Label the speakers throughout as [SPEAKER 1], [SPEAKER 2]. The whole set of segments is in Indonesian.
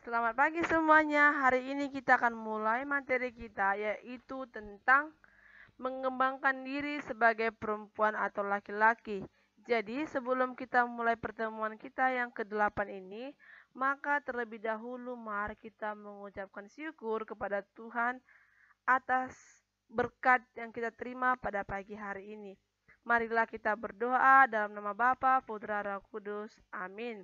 [SPEAKER 1] Selamat pagi semuanya. Hari ini kita akan mulai materi kita yaitu tentang mengembangkan diri sebagai perempuan atau laki-laki. Jadi, sebelum kita mulai pertemuan kita yang ke-8 ini, maka terlebih dahulu mari kita mengucapkan syukur kepada Tuhan atas berkat yang kita terima pada pagi hari ini. Marilah kita berdoa dalam nama Bapa, Putra, Roh Kudus. Amin.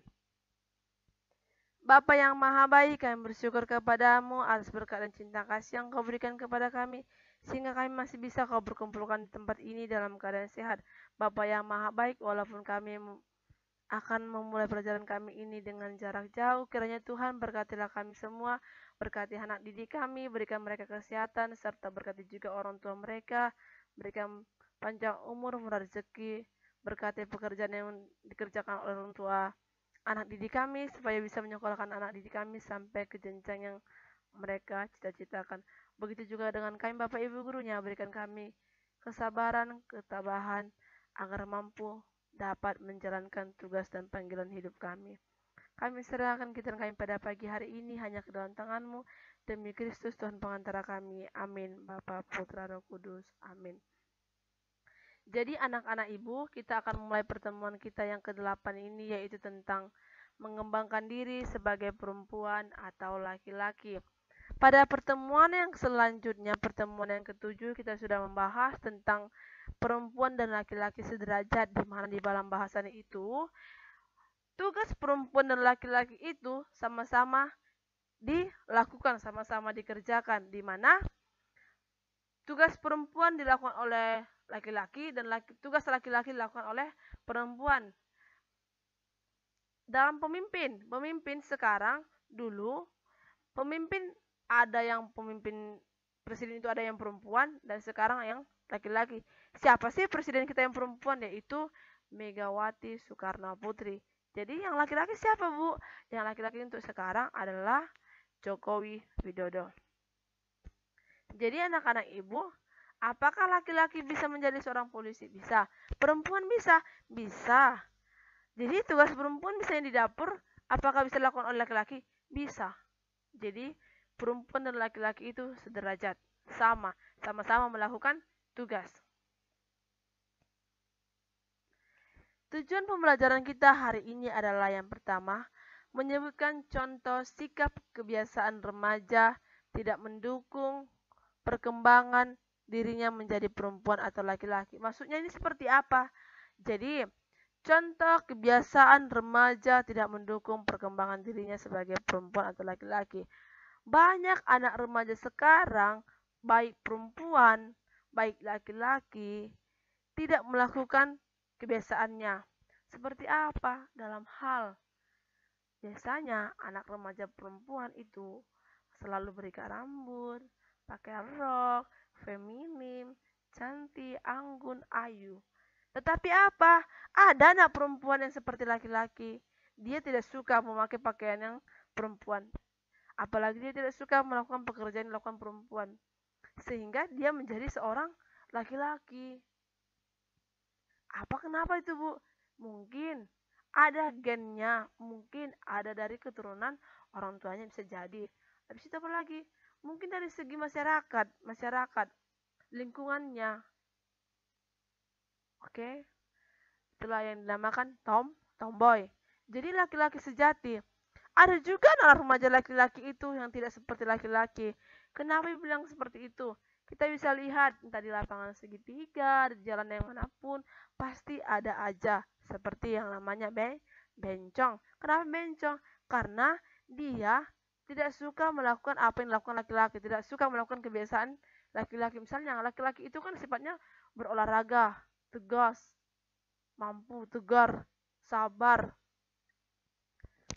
[SPEAKER 1] Bapa yang maha baik, kami bersyukur kepadamu atas berkat dan cinta kasih yang kau berikan kepada kami, sehingga kami masih bisa kau berkumpulkan di tempat ini dalam keadaan sehat. Bapa yang maha baik, walaupun kami akan memulai perjalanan kami ini dengan jarak jauh, kiranya Tuhan berkatilah kami semua, berkati anak didik kami, berikan mereka kesehatan, serta berkati juga orang tua mereka, berikan panjang umur, murah rezeki, berkati pekerjaan yang dikerjakan oleh orang tua anak didik kami supaya bisa menyekolahkan anak didik kami sampai ke jenjang yang mereka cita-citakan. Begitu juga dengan kami Bapak Ibu gurunya, berikan kami kesabaran, ketabahan agar mampu dapat menjalankan tugas dan panggilan hidup kami. Kami serahkan kita kami pada pagi hari ini hanya ke dalam tangan-Mu, demi Kristus Tuhan pengantara kami. Amin. Bapa, Putra, Roh Kudus. Amin. Jadi anak-anak ibu, kita akan mulai pertemuan kita yang ke-8 ini yaitu tentang mengembangkan diri sebagai perempuan atau laki-laki. Pada pertemuan yang selanjutnya, pertemuan yang ke-7, kita sudah membahas tentang perempuan dan laki-laki sederajat, di mana di dalam bahasan itu tugas perempuan dan laki-laki itu sama-sama dilakukan, sama-sama dikerjakan, di mana tugas perempuan dilakukan oleh laki-laki dan tugas laki-laki dilakukan oleh perempuan. Dalam pemimpin sekarang, dulu pemimpin ada yang pemimpin presiden itu ada yang perempuan dan sekarang yang laki-laki. Siapa sih presiden kita yang perempuan? Yaitu Megawati Soekarno Putri. Jadi yang laki-laki siapa, Bu? Yang laki-laki untuk sekarang adalah Jokowi Widodo. Jadi anak-anak ibu, apakah laki-laki bisa menjadi seorang polisi? Bisa. Perempuan bisa? Bisa. Jadi tugas perempuan misalnya di dapur, apakah bisa dilakukan oleh laki-laki? Bisa. Jadi perempuan dan laki-laki itu sederajat, sama-sama melakukan tugas. Tujuan pembelajaran kita hari ini adalah yang pertama, menyebutkan contoh sikap kebiasaan remaja tidak mendukung perkembangan dirinya menjadi perempuan atau laki-laki. Maksudnya ini seperti apa? Jadi, contoh kebiasaan remaja tidak mendukung perkembangan dirinya sebagai perempuan atau laki-laki. Banyak anak remaja sekarang, baik perempuan, baik laki-laki, tidak melakukan kebiasaannya. Seperti apa? Dalam hal biasanya anak remaja perempuan itu selalu berikat rambut, pakai rok, feminim, cantik, anggun, ayu. Tetapi apa? Ada anak perempuan yang seperti laki-laki. Dia tidak suka memakai pakaian yang perempuan. Apalagi dia tidak suka melakukan pekerjaan yang dilakukan perempuan. Sehingga dia menjadi seorang laki-laki. Apa kenapa itu, Bu? Mungkin ada gennya, mungkin ada dari keturunan orang tuanya bisa jadi. Habis itu apa lagi? Mungkin dari segi masyarakat, lingkungannya. Oke, itulah yang dinamakan tomboy. Jadi laki-laki sejati. Ada juga anak remaja laki-laki itu yang tidak seperti laki-laki. Kenapa bilang seperti itu? Kita bisa lihat entah di lapangan segitiga, di jalan yang manapun, pasti ada aja seperti yang namanya bencong. Kenapa bencong? Karena dia tidak suka melakukan apa yang dilakukan laki-laki, tidak suka melakukan kebiasaan laki-laki. Misalnya laki-laki itu kan sifatnya berolahraga, tegas, mampu, tegar, sabar,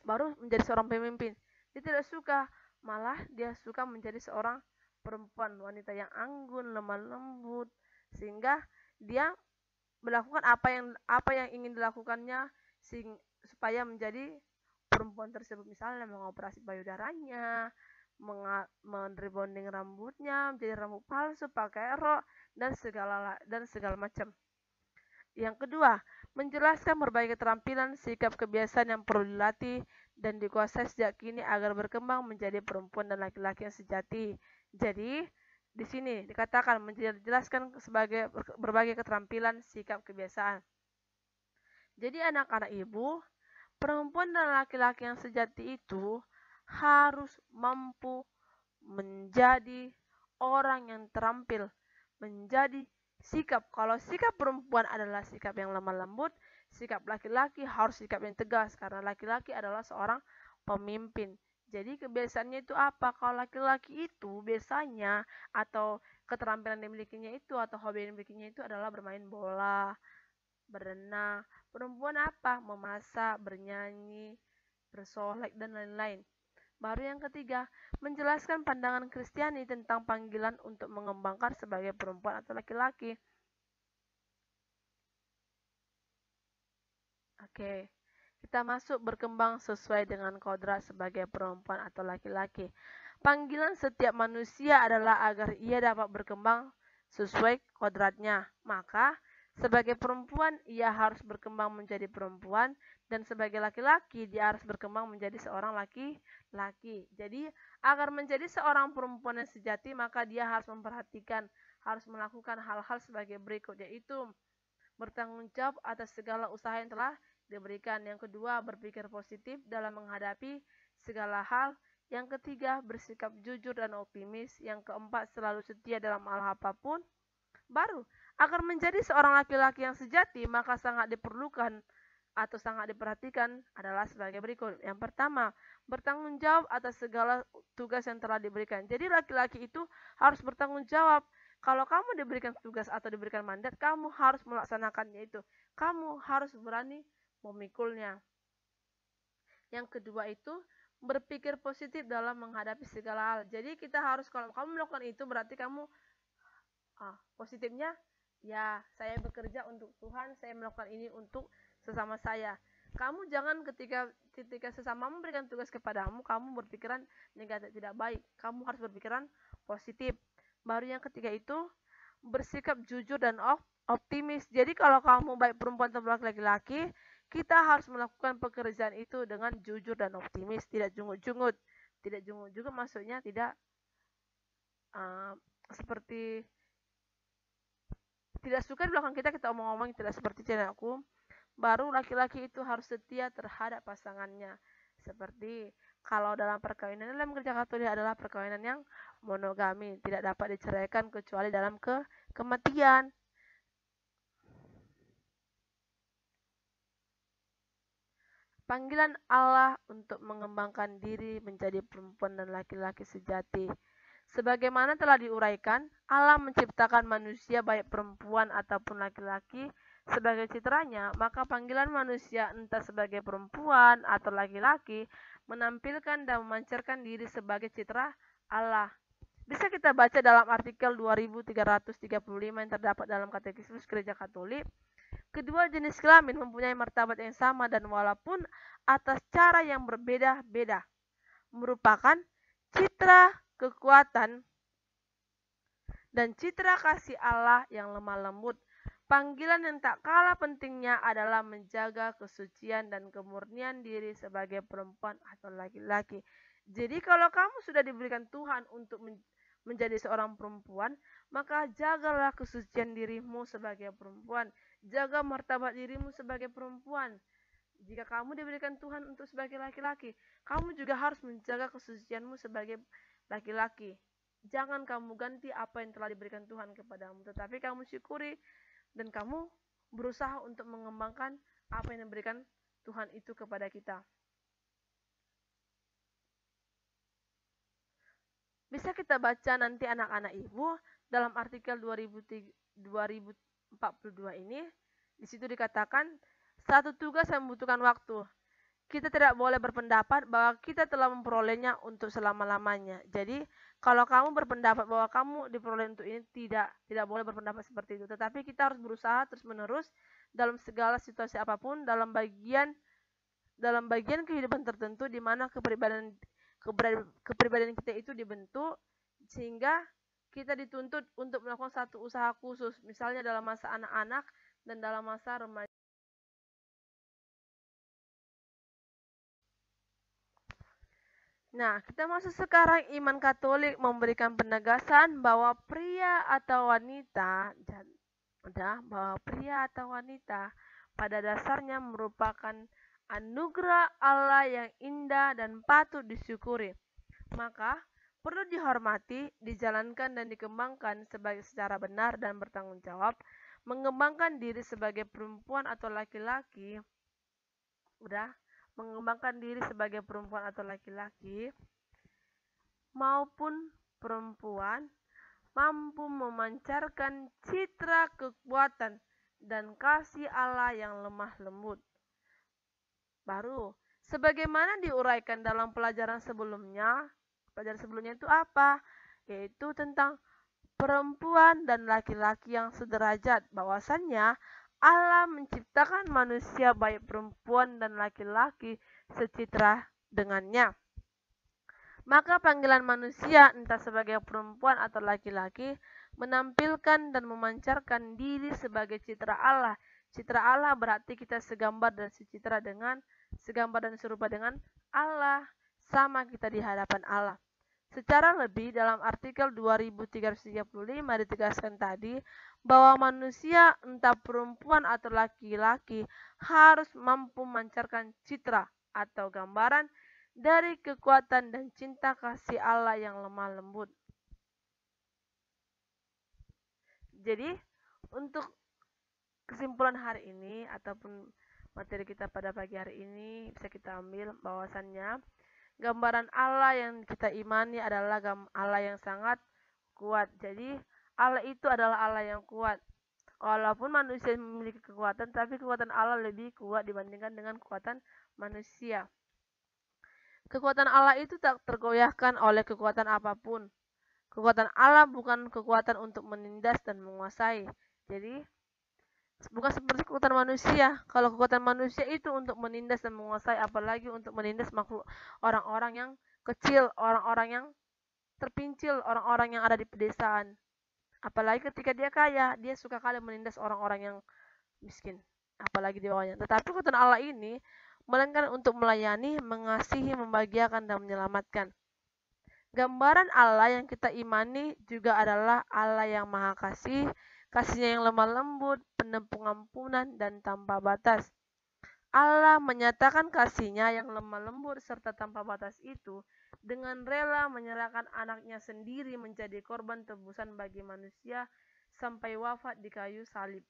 [SPEAKER 1] baru menjadi seorang pemimpin. Dia tidak suka, malah dia suka menjadi seorang perempuan, wanita yang anggun, lemah lembut, sehingga dia melakukan apa yang ingin dilakukannya supaya menjadi perempuan tersebut. Misalnya mengoperasi payudaranya, merebonding rambutnya menjadi rambut palsu, pakai rok dan segala macam. Yang kedua, menjelaskan berbagai keterampilan, sikap, kebiasaan yang perlu dilatih dan dikuasai sejak kini agar berkembang menjadi perempuan dan laki-laki yang sejati. Jadi, di sini dikatakan menjelaskan sebagai berbagai keterampilan, sikap, kebiasaan. Jadi anak-anak ibu, perempuan dan laki-laki yang sejati itu harus mampu menjadi orang yang terampil, menjadi sikap. Kalau sikap perempuan adalah sikap yang lemah lembut, sikap laki-laki harus sikap yang tegas, karena laki-laki adalah seorang pemimpin. Jadi kebiasaannya itu apa? Kalau laki-laki itu biasanya atau keterampilan yang dimilikinya itu atau hobi yang dimilikinya itu adalah bermain bola, berenang. Perempuan apa? Memasak, bernyanyi, bersolek, dan lain-lain. Baru yang ketiga, menjelaskan pandangan Kristiani tentang panggilan untuk mengembangkan sebagai perempuan atau laki-laki. Oke, kita masuk berkembang sesuai dengan kodrat sebagai perempuan atau laki-laki. Panggilan setiap manusia adalah agar ia dapat berkembang sesuai kodratnya. Maka, sebagai perempuan, ia harus berkembang menjadi perempuan, dan sebagai laki-laki, dia harus berkembang menjadi seorang laki-laki. Jadi, agar menjadi seorang perempuan yang sejati, maka dia harus memperhatikan, harus melakukan hal-hal sebagai berikut, yaitu bertanggung jawab atas segala usaha yang telah diberikan. Yang kedua, berpikir positif dalam menghadapi segala hal. Yang ketiga, bersikap jujur dan optimis. Yang keempat, selalu setia dalam hal apapun. Baru, agar menjadi seorang laki-laki yang sejati, maka sangat diperlukan atau sangat diperhatikan adalah sebagai berikut. Yang pertama, bertanggung jawab atas segala tugas yang telah diberikan. Jadi laki-laki itu harus bertanggung jawab. Kalau kamu diberikan tugas atau diberikan mandat, kamu harus melaksanakannya itu. Kamu harus berani memikulnya. Yang kedua itu, berpikir positif dalam menghadapi segala hal. Jadi kita harus, kalau kamu melakukan itu, berarti kamu positifnya, ya saya bekerja untuk Tuhan, saya melakukan ini untuk sesama saya. Kamu jangan ketika sesama memberikan tugas kepadamu, kamu berpikiran negatif, tidak baik. Kamu harus berpikiran positif. Baru yang ketiga itu, bersikap jujur dan optimis. Jadi kalau kamu baik perempuan atau laki-laki, kita harus melakukan pekerjaan itu dengan jujur dan optimis, tidak jungut-jungut. Tidak jungut-jungut maksudnya tidak seperti tidak suka di belakang kita omong-omong tidak seperti channelku. Baru laki-laki itu harus setia terhadap pasangannya. Seperti kalau dalam perkawinan, dalam gereja Katolik adalah perkawinan yang monogami, tidak dapat diceraikan kecuali dalam kematian. Panggilan Allah untuk mengembangkan diri menjadi perempuan dan laki-laki sejati. Sebagaimana telah diuraikan, Allah menciptakan manusia baik perempuan ataupun laki-laki sebagai citranya, maka panggilan manusia entah sebagai perempuan atau laki-laki menampilkan dan memancarkan diri sebagai citra Allah. Bisa kita baca dalam artikel 2335 yang terdapat dalam Katekismus Gereja Katolik. Kedua jenis kelamin mempunyai martabat yang sama dan walaupun atas cara yang berbeda-beda, merupakan citra kekuatan dan citra kasih Allah yang lemah lembut. Panggilan yang tak kalah pentingnya adalah menjaga kesucian dan kemurnian diri sebagai perempuan atau laki-laki. Jadi kalau kamu sudah diberikan Tuhan untuk menjadi seorang perempuan, maka jagalah kesucian dirimu sebagai perempuan. Jaga martabat dirimu sebagai perempuan. Jika kamu diberikan Tuhan untuk sebagai laki-laki, kamu juga harus menjaga kesucianmu sebagai laki-laki. Jangan kamu ganti apa yang telah diberikan Tuhan kepadamu, tetapi kamu syukuri dan kamu berusaha untuk mengembangkan apa yang diberikan Tuhan itu kepada kita. Bisa kita baca nanti anak-anak ibu dalam artikel 2042 ini. Di situ dikatakan satu tugas yang membutuhkan waktu. Kita tidak boleh berpendapat bahwa kita telah memperolehnya untuk selama-lamanya. Jadi, kalau kamu berpendapat bahwa kamu diperoleh untuk ini, tidak boleh berpendapat seperti itu. Tetapi kita harus berusaha terus-menerus dalam segala situasi apapun, dalam bagian kehidupan tertentu di mana kepribadian kita itu dibentuk, sehingga kita dituntut untuk melakukan satu usaha khusus, misalnya dalam masa anak-anak dan dalam masa remaja. Nah, kita masuk sekarang. Iman Katolik memberikan penegasan bahwa pria atau wanita, bahwa pria atau wanita pada dasarnya merupakan anugerah Allah yang indah dan patut disyukuri. Maka perlu dihormati, dijalankan dan dikembangkan secara benar dan bertanggung jawab. Mengembangkan diri sebagai perempuan atau laki-laki, mengembangkan diri sebagai perempuan atau laki-laki maupun perempuan mampu memancarkan citra kekuatan dan kasih Allah yang lemah lembut. Baru, sebagaimana diuraikan dalam pelajaran sebelumnya itu apa? Yaitu tentang perempuan dan laki-laki yang sederajat. Bahwasannya Allah menciptakan manusia baik perempuan dan laki-laki secitra dengannya. Maka panggilan manusia entah sebagai perempuan atau laki-laki menampilkan dan memancarkan diri sebagai citra Allah. Citra Allah berarti kita segambar dan serupa dengan Allah, sama kita di hadapan Allah. Secara lebih dalam artikel 2335 ditegaskan tadi bahwa manusia entah perempuan atau laki-laki harus mampu memancarkan citra atau gambaran dari kekuatan dan cinta kasih Allah yang lemah lembut. Jadi, untuk kesimpulan hari ini ataupun materi kita pada pagi hari ini bisa kita ambil bahwasannya gambaran Allah yang kita imani adalah Allah yang sangat kuat. Jadi, Allah itu adalah Allah yang kuat. Walaupun manusia memiliki kekuatan, tapi kekuatan Allah lebih kuat dibandingkan dengan kekuatan manusia. Kekuatan Allah itu tak tergoyahkan oleh kekuatan apapun. Kekuatan Allah bukan kekuatan untuk menindas dan menguasai. Jadi, bukan seperti kekuatan manusia. Kalau kekuatan manusia itu untuk menindas dan menguasai, apalagi untuk menindas makhluk orang-orang yang kecil, orang-orang yang terpincil, orang-orang yang ada di pedesaan. Apalagi ketika dia kaya, dia suka kali menindas orang-orang yang miskin, apalagi di bawahnya. Tetapi kekuatan Allah ini melainkan untuk melayani, mengasihi, membahagiakan, dan menyelamatkan. Gambaran Allah yang kita imani juga adalah Allah yang maha kasih, kasihnya yang lemah lembut, penuh pengampunan, dan tanpa batas. Allah menyatakan kasihnya yang lemah lembut serta tanpa batas itu dengan rela menyerahkan anaknya sendiri menjadi korban tebusan bagi manusia sampai wafat di kayu salib.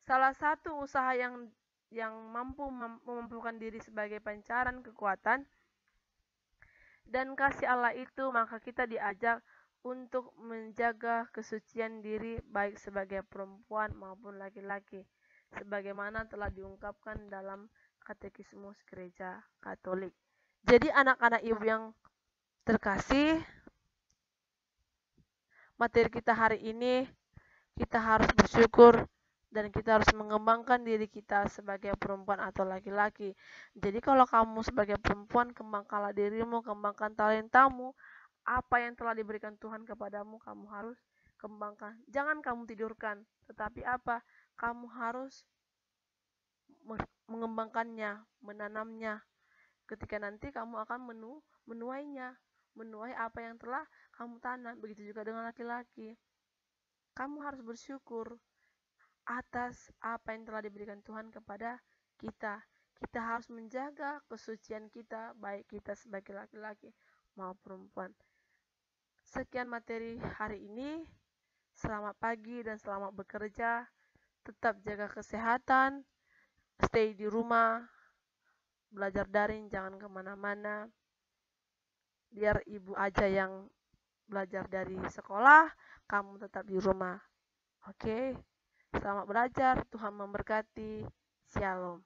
[SPEAKER 1] Salah satu usaha yang mampu memampukan diri sebagai pancaran kekuatan dan kasih Allah itu, maka kita diajak untuk menjaga kesucian diri baik sebagai perempuan maupun laki-laki, sebagaimana telah diungkapkan dalam Katekismus Gereja Katolik. Jadi anak-anak ibu yang terkasih, materi kita hari ini kita harus bersyukur dan kita harus mengembangkan diri kita sebagai perempuan atau laki-laki. Jadi kalau kamu sebagai perempuan, kembangkanlah dirimu, kembangkan talentamu. Apa yang telah diberikan Tuhan kepadamu, kamu harus kembangkan. Jangan kamu tidurkan, tetapi apa? Kamu harus mengembangkannya, menanamnya. Ketika nanti kamu akan menuainya, menuai apa yang telah kamu tanam. Begitu juga dengan laki-laki. Kamu harus bersyukur atas apa yang telah diberikan Tuhan kepada kita. Kita harus menjaga kesucian kita, baik kita sebagai laki-laki maupun perempuan. Sekian materi hari ini. Selamat pagi dan selamat bekerja. Tetap jaga kesehatan. Stay di rumah. Belajar daring, jangan kemana-mana. Biar ibu aja yang belajar dari sekolah, kamu tetap di rumah. Oke? Selamat belajar, Tuhan memberkati. Shalom.